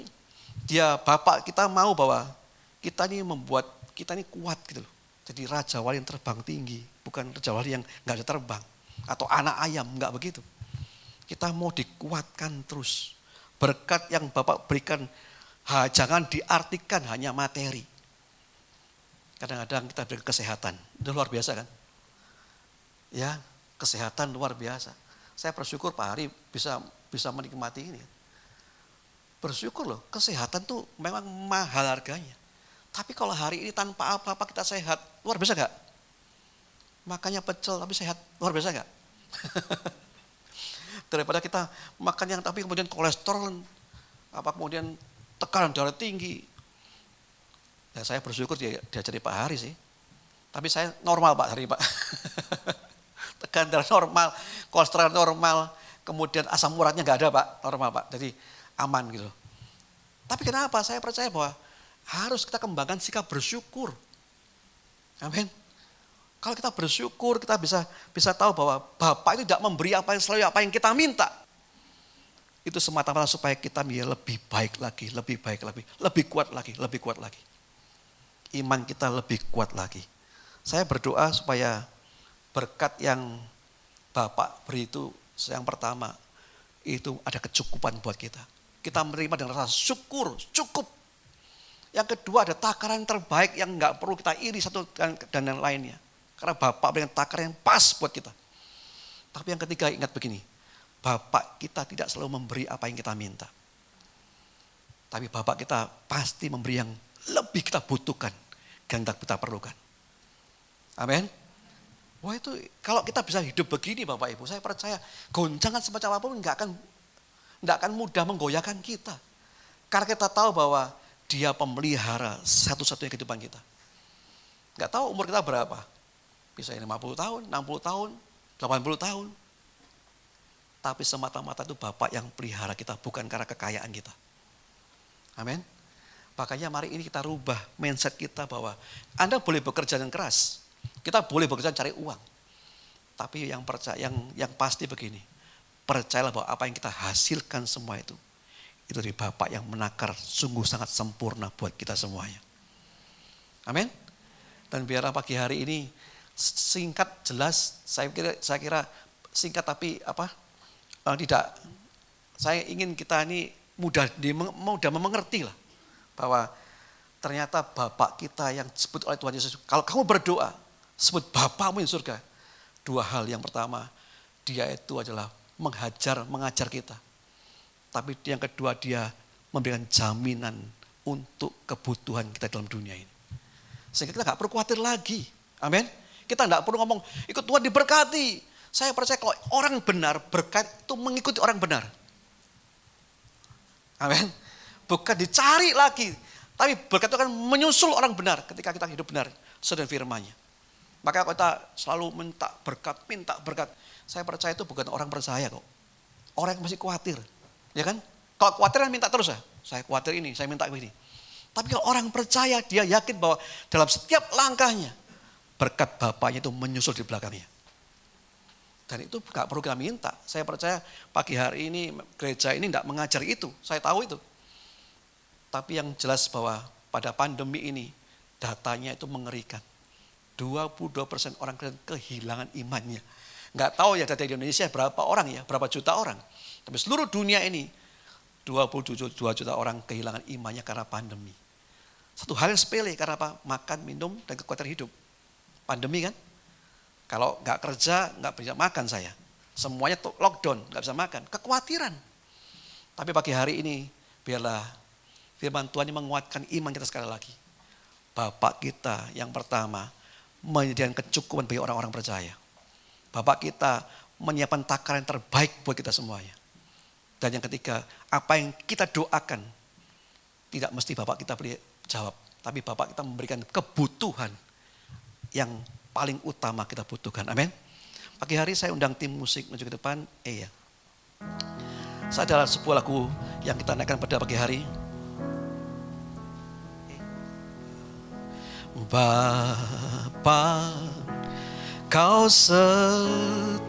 Bapak kita mau bahwa kita ini membuat kita ini kuat gitu loh. Jadi raja wali yang terbang tinggi, bukan raja wali yang nggak ada terbang atau anak ayam, nggak begitu. Kita mau dikuatkan terus. Berkat yang Bapak berikan jangan diartikan hanya materi. Kadang-kadang kita beri kesehatan, itu luar biasa kan? Ya, kesehatan luar biasa. Saya bersyukur Pak Hari bisa menikmati ini. Bersyukur loh, kesehatan tuh memang mahal harganya. Tapi kalau hari ini tanpa apa-apa kita sehat, luar biasa gak? Makannya pecel tapi sehat, luar biasa gak? Daripada kita makan yang tapi kemudian kolesterol, kemudian tekanan darah tinggi. Ya, saya bersyukur diajari Pak Hari sih. Tapi saya normal Pak Hari Pak. Tekanan darah normal, kolesterol normal, kemudian asam uratnya nggak ada Pak, normal Pak. Jadi aman gitu. Tapi kenapa? Saya percaya bahwa harus kita kembangkan sikap bersyukur. Amin. Kalau kita bersyukur, kita bisa tahu bahwa Bapa itu tidak memberi selalu apa yang kita minta. Itu semata-mata supaya kita lebih baik lagi, lebih baik lagi, lebih kuat lagi, lebih kuat lagi. Iman kita lebih kuat lagi. Saya berdoa supaya berkat yang Bapak beri itu yang pertama, itu ada kecukupan buat kita. Kita menerima dengan rasa syukur, cukup. Yang kedua ada takaran terbaik yang enggak perlu kita iri satu dan yang lainnya. Karena Bapak berikan takaran yang pas buat kita. Tapi yang ketiga ingat begini, Bapak kita tidak selalu memberi apa yang kita minta. Tapi Bapak kita pasti memberi yang lebih kita butuhkan dan kita perlukan. Amin. Wah itu kalau kita bisa hidup begini Bapak Ibu, saya percaya goncangan semacam apapun enggak akan mudah menggoyahkan kita. Karena kita tahu bahwa Dia pemelihara satu-satunya kehidupan kita. Enggak tahu umur kita berapa. Bisa 50 tahun, 60 tahun, 80 tahun. Tapi semata-mata itu Bapak yang pelihara kita, bukan karena kekayaan kita. Amin. Makanya mari ini kita rubah mindset kita bahwa Anda boleh bekerja dengan keras. Kita boleh bekerja cari uang. Tapi yang pasti begini. Percayalah bahwa apa yang kita hasilkan semua itu dari Bapak yang menakar sungguh sangat sempurna buat kita semuanya. Amin. Dan biarlah pagi hari ini singkat, jelas, saya kira singkat tapi tidak. Saya ingin kita ini mudah mengerti lah bahwa ternyata Bapak kita yang disebut oleh Tuhan Yesus. Kalau kamu berdoa, sebut Bapamu di surga. Dua hal, yang pertama, Dia itu adalah mengajar kita. Tapi yang kedua, Dia memberikan jaminan untuk kebutuhan kita dalam dunia ini. Sehingga kita gak perlu khawatir lagi. Amin. Kita tidak perlu ngomong, ikut Tuhan diberkati. Saya percaya kalau orang benar, berkat itu mengikuti orang benar. Amin. Bukan dicari lagi. Tapi berkat itu akan menyusul orang benar ketika kita hidup benar sesuai firman-Nya. Maka kita selalu minta berkat. Saya percaya itu bukan orang percaya kok. Orang yang masih khawatir. Ya kan? Kalau khawatir kan minta terus ya. Saya khawatir ini, saya minta ini. Tapi kalau orang percaya, dia yakin bahwa dalam setiap langkahnya, berkat Bapaknya itu menyusul di belakangnya. Dan itu gak perlu kita minta. Saya percaya pagi hari ini gereja ini tidak mengajar itu. Saya tahu itu. Tapi yang jelas bahwa pada pandemi ini datanya itu mengerikan. 22% orang Kristen kehilangan imannya. Gak tahu ya data di Indonesia berapa orang ya, berapa juta orang. Tapi seluruh dunia ini 22 juta orang kehilangan imannya karena pandemi. Satu hal yang sepele karena apa? Makan, minum, dan kekuatan hidup. Pandemi kan? Kalau nggak kerja, nggak bisa makan saya. Semuanya lockdown, nggak bisa makan. Kekhawatiran. Tapi pagi hari ini, biarlah firman Tuhan yang menguatkan iman kita sekali lagi. Bapak kita yang pertama, menyediakan kecukupan bagi orang-orang percaya. Bapak kita menyiapkan takaran yang terbaik buat kita semuanya. Dan yang ketiga, apa yang kita doakan, tidak mesti Bapak kita beri jawab. Tapi Bapak kita memberikan kebutuhan yang paling utama kita butuhkan. Amin. Pagi hari saya undang tim musik menuju ke depan. Iya. Saya adalah sebuah lagu yang kita naikkan pada pagi hari. Bapa, Kau setia.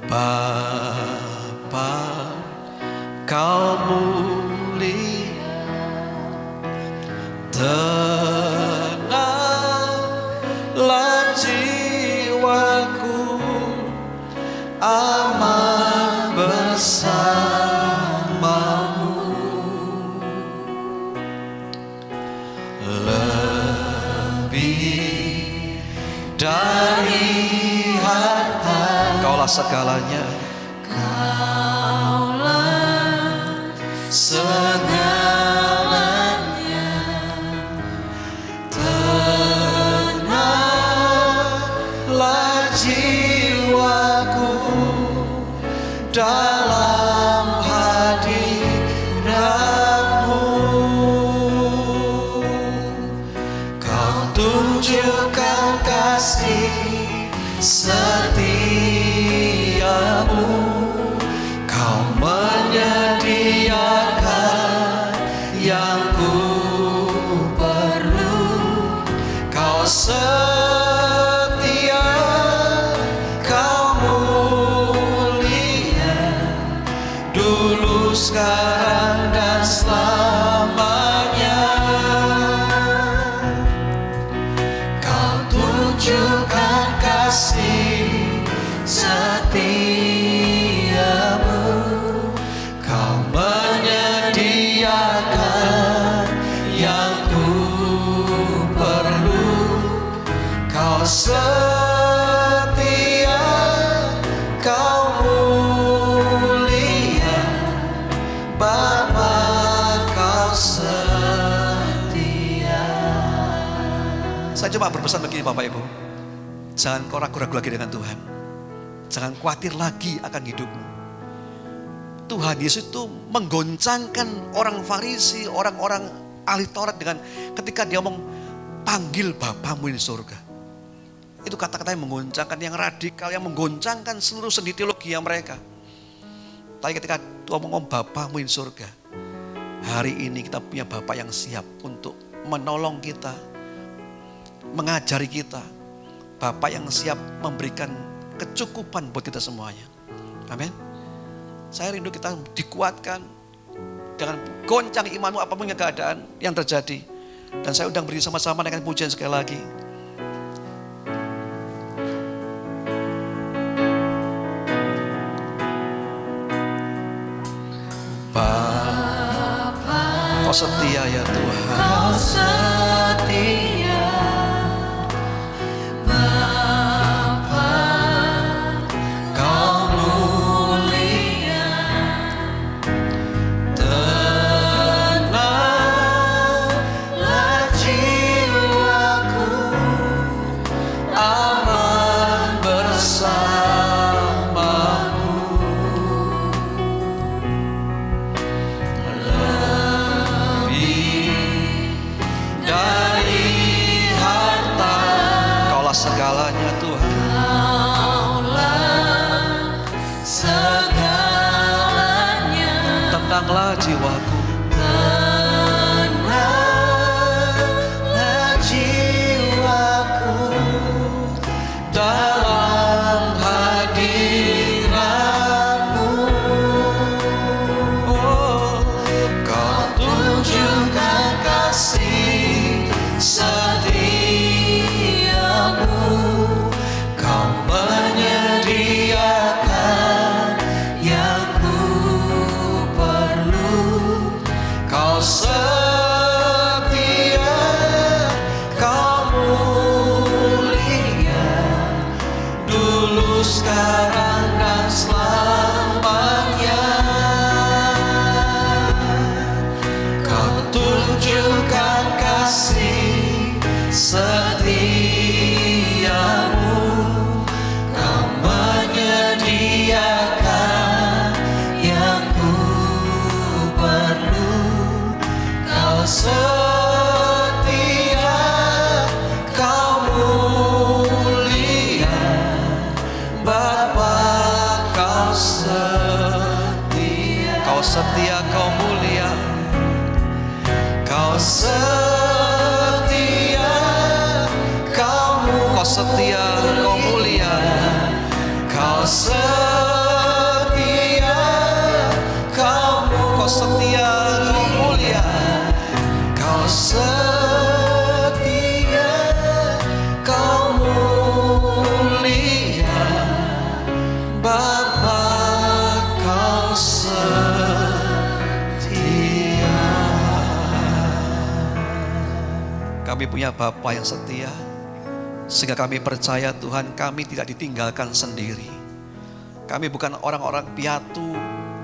Bapa, Kau mulia. Tenanglah jiwaku, aman bersamamu. dari harta. Kaulah segalanya, segalanya. Tenanglah jiwaku dalam hadiratmu. Kau tunjukkan kasih setiamu. Kau menyediakan yang ku perlu. Kau setia, kau mulia, dulu, sekarang, dan selamanya. Kau tunjukkan kasih setiamu. Kau menyediakan yang ku perlu. Kau setia, kau mulia, Bapa, kau setia. Saya cuma berpesan begini Bapak Ibu, jangan kau ragu-ragu lagi dengan Tuhan. Jangan khawatir lagi akan hidupmu. Tuhan Yesus itu menggoncangkan orang Farisi, orang-orang ahli Taurat dengan ketika dia ngomong panggil Bapamu di surga. Itu kata-kata yang menggoncangkan, yang radikal, yang menggoncangkan seluruh sendi teologi yang mereka. Tapi ketika Tuhan ngomong Bapamu di surga, hari ini kita punya Bapa yang siap untuk menolong kita, mengajari kita. Bapa yang siap memberikan kecukupan buat kita semuanya. Amin. Saya rindu kita dikuatkan dengan goncang imanmu apapun yang keadaan yang terjadi. Dan saya undang berdiri sama-sama dengan pujian sekali lagi. Bapa, Kau setia ya Tuhan. Kau setia. Segalanya Tuhan, Kaulah segalanya. Tenanglah jiwaku, tenanglah jiwaku dalam hadiratmu. Oh, Kau tunjukkan kasih setiamu. Kau menyediakan yang ku perlu. Kau setia, kau mulia, dulu, sekarang, dan selamanya. Kau tunjukkan kasih setiamu. Kau menyediakan yang ku perlu. Kau setia, kau mulia, Bapa, kau setia. Kau setia, kau mulia, kau setia, kau setia, kau mulia, kau setia, kau setia, kau mulia, kau setia, kau mulia, Bapa, kau setia. Kami punya Bapa yang setia. Sehingga kami percaya Tuhan, kami tidak ditinggalkan sendiri. Kami bukan orang-orang piatu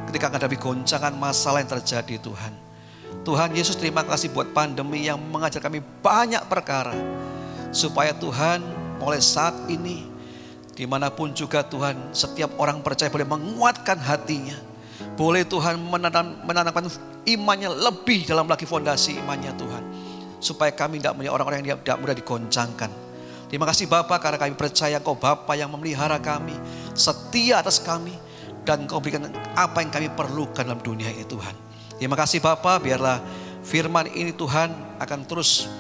ketika menghadapi goncangan masalah yang terjadi Tuhan. Tuhan Yesus, terima kasih buat pandemi yang mengajar kami banyak perkara. Supaya Tuhan mulai saat ini, dimanapun juga Tuhan, setiap orang percaya boleh menguatkan hatinya. Boleh Tuhan menanamkan imannya lebih dalam lagi fondasi imannya Tuhan. Supaya kami tidak menjadi orang-orang yang tidak mudah digoncangkan. Terima kasih Bapa, karena kami percaya Engkau Bapa yang memelihara kami, setia atas kami, dan Engkau berikan apa yang kami perlukan dalam dunia ini Tuhan. Terima kasih Bapa, biarlah firman ini Tuhan akan terus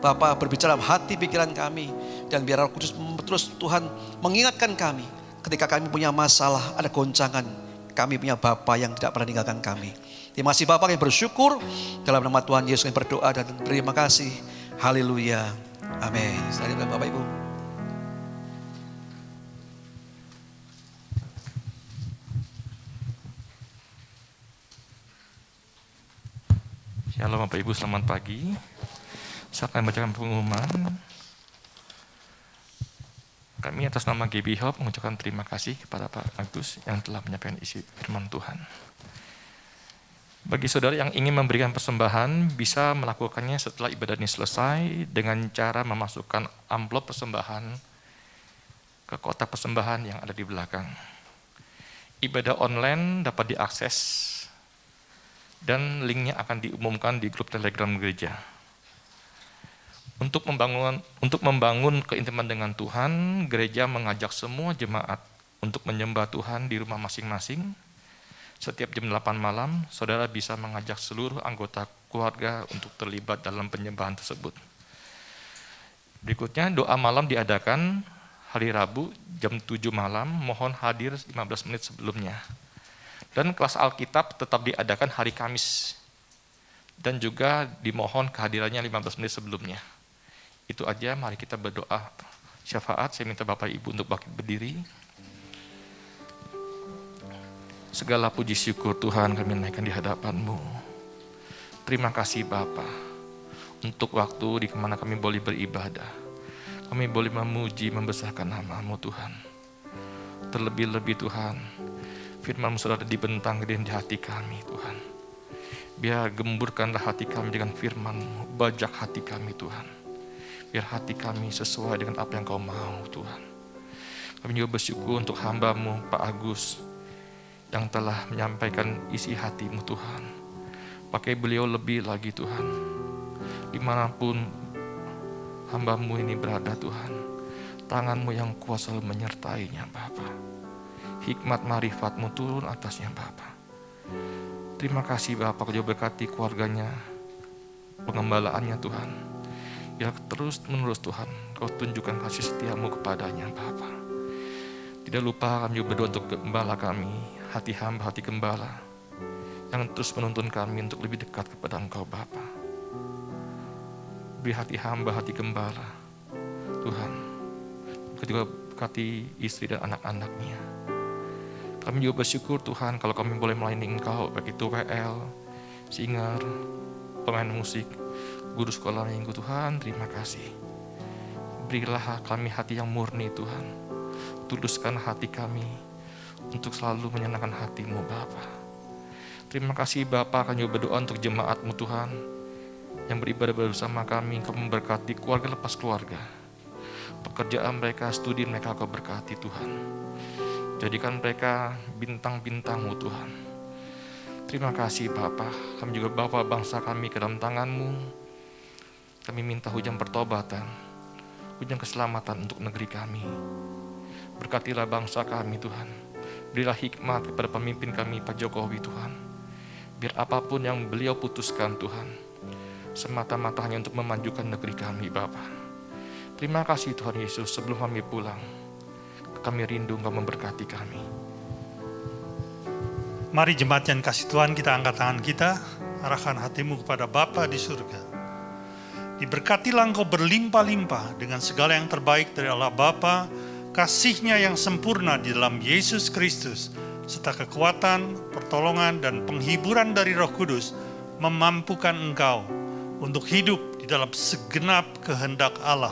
Bapa berbicara dalam hati pikiran kami, dan biar Roh Kudus terus Tuhan mengingatkan kami ketika kami punya masalah, ada goncangan, kami punya Bapa yang tidak pernah meninggalkan kami. Terima kasih Bapa, kami bersyukur dalam nama Tuhan Yesus kami berdoa dan terima kasih. Haleluya. Amin. Selamat Bapak Ibu. Shalom Bapak Ibu, selamat pagi. Saya akan membacakan pengumuman. Kami atas nama GB Hope mengucapkan terima kasih kepada Pak Agus yang telah menyampaikan isi firman Tuhan. Bagi saudara yang ingin memberikan persembahan, bisa melakukannya setelah ibadah ini selesai dengan cara memasukkan amplop persembahan ke kotak persembahan yang ada di belakang. Ibadah online dapat diakses dan linknya akan diumumkan di grup Telegram gereja. Untuk membangun keintiman dengan Tuhan, gereja mengajak semua jemaat untuk menyembah Tuhan di rumah masing-masing. Setiap jam 8 malam, saudara bisa mengajak seluruh anggota keluarga untuk terlibat dalam penyembahan tersebut. Berikutnya, doa malam diadakan hari Rabu jam 7 malam, mohon hadir 15 menit sebelumnya. Dan kelas Alkitab tetap diadakan hari Kamis. Dan juga dimohon kehadirannya 15 menit sebelumnya. Itu aja, mari kita berdoa syafaat. Saya minta Bapak Ibu untuk berdiri. Segala puji syukur Tuhan kami naikkan di hadapan-Mu. Terima kasih Bapa untuk waktu di mana kami boleh beribadah. Kami boleh memuji, membesarkan nama-Mu Tuhan. Terlebih-lebih Tuhan, firman-Mu sudah dibentang di hati kami Tuhan. Biar gemburkanlah hati kami dengan firman-Mu, bajak hati kami Tuhan. Biar hati kami sesuai dengan apa yang Kau mau Tuhan. Kami juga bersyukur untuk hamba-Mu Pak Agus yang telah menyampaikan isi hati-Mu Tuhan. Pakai beliau lebih lagi Tuhan. Dimanapun hamba-Mu ini berada Tuhan, tangan-Mu yang kuat selalu menyertainya Bapa. Hikmat marifat-Mu turun atasnya Bapa. Terima kasih Bapa, Kau juga berkati keluarganya, pengembalaannya Tuhan. Biar terus menerus Tuhan, Kau tunjukkan kasih setia-Mu kepadanya Bapa. Tidak lupa kami berdoa untuk gembala kami, hati hamba, hati gembala, yang terus menuntun kami untuk lebih dekat kepada Engkau Bapa. Beri hati hamba, hati gembala, Tuhan. Kau juga berkati istri dan anak-anaknya. Kami juga bersyukur Tuhan kalau kami boleh melayani Engkau, baik itu WL, singer, pemain musik, guru sekolah minggu Tuhan. Terima kasih. Berilah kami hati yang murni Tuhan. Tuluskan hati kami untuk selalu menyenangkan hati-Mu Bapa. Terima kasih Bapa, kami juga berdoa untuk jemaat-Mu Tuhan yang beribadah bersama kami. Kau memberkati keluarga lepas keluarga, pekerjaan mereka, studi mereka Kau berkati Tuhan. Jadikan mereka bintang-bintang-Mu Tuhan. Terima kasih Bapa, kami juga bawa bangsa kami ke dalam tangan-Mu. Kami minta hujan pertobatan, hujan keselamatan untuk negeri kami. Berkatilah bangsa kami Tuhan. Berilah hikmat kepada pemimpin kami Pak Jokowi Tuhan. Biar apapun yang beliau putuskan Tuhan, semata-mata hanya untuk memajukan negeri kami Bapa. Terima kasih Tuhan Yesus, sebelum kami pulang, kami rindu Engkau memberkati kami. Mari jemaat yang kasih Tuhan, kita angkat tangan kita, arahkan hatimu kepada Bapa di surga. Diberkatilah Engkau berlimpah-limpah dengan segala yang terbaik dari Allah Bapa, kasih-Nya yang sempurna di dalam Yesus Kristus, serta kekuatan, pertolongan, dan penghiburan dari Roh Kudus memampukan engkau untuk hidup di dalam segenap kehendak Allah.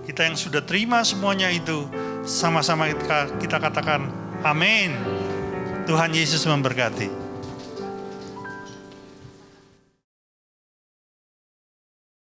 Kita yang sudah terima semuanya itu, sama-sama kita katakan amin. Tuhan Yesus memberkati.